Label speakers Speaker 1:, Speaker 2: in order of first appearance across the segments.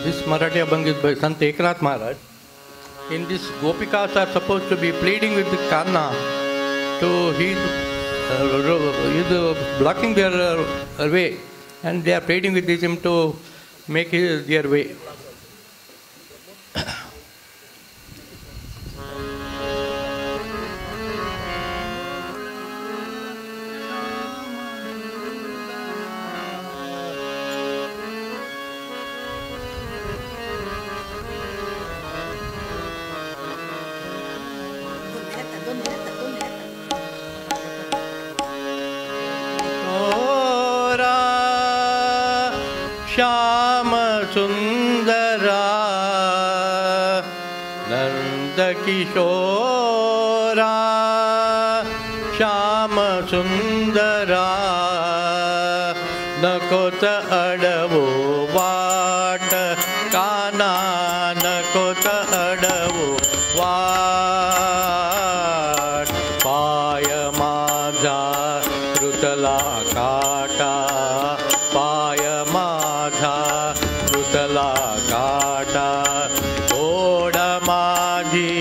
Speaker 1: This Marathi Abhang is by Sant Eknath Maharaj. In this, Gopikas are supposed to be pleading with the Kanna to he's blocking their way, and they are pleading with him to make their way. Shyam सुंदरा नंद किशोरा श्याम सुंदरा नकोत अडवो वाट काना नकोत अडवो वाट पाय माझा रुतला काटा पाय माझा रुतला काटा तोड माझी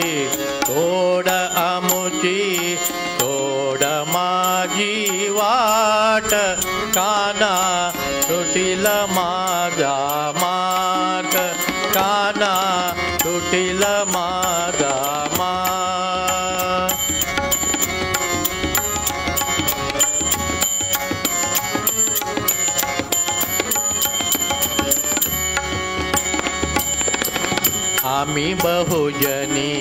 Speaker 1: तोड आमुची तोड माझी वाट काना तुटिल माझा मार्ग काना तुटिल माझा मार्ग आम्ही बहुजनी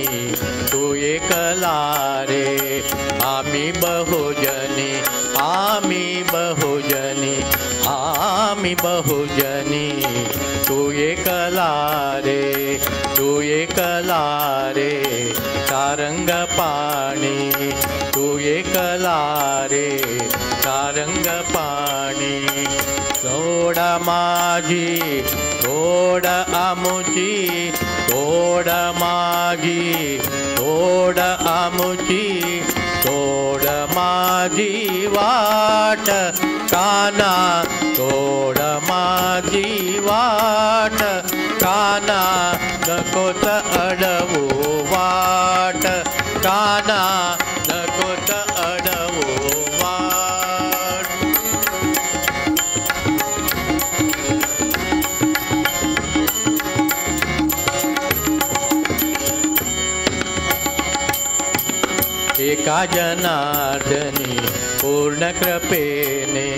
Speaker 1: तू एकला रे आम्ही बहुजनी आम्ही बहुजनी आम्ही बहुजनी तू एकला रे तू एकला रे सारंग पाणी तू एकला रे सारंग पाणी तोड माझी तोड आमुची तोड माझी तोड आमुची तोड माझी वाट काना तोड माझी वाट काना नकोत अडवू वाट काना नकोत अडवू वाट एका जनार्दनी पूर्ण कृपेने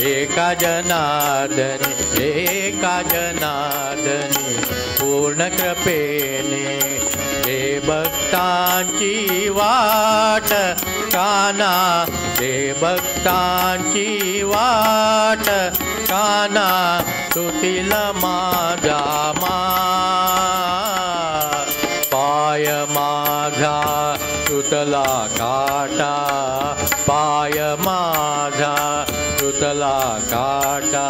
Speaker 1: एका जनार्दनी पूर्ण कृपेने हे भक्तांची वाट काना हे भक्तांची वाट काना तुटिल माझा पाय माझा तुटला काटा पाय माझा तुटला काटा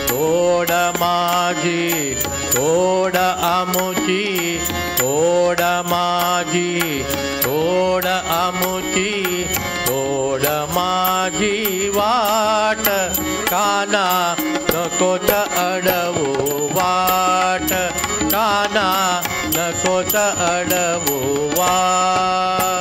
Speaker 1: तोड माझी तोड आमुची तोड माझी तोड आमुची तोड माझी वाट काना नकोत अडवू वाट काना नकोत अडवू वाट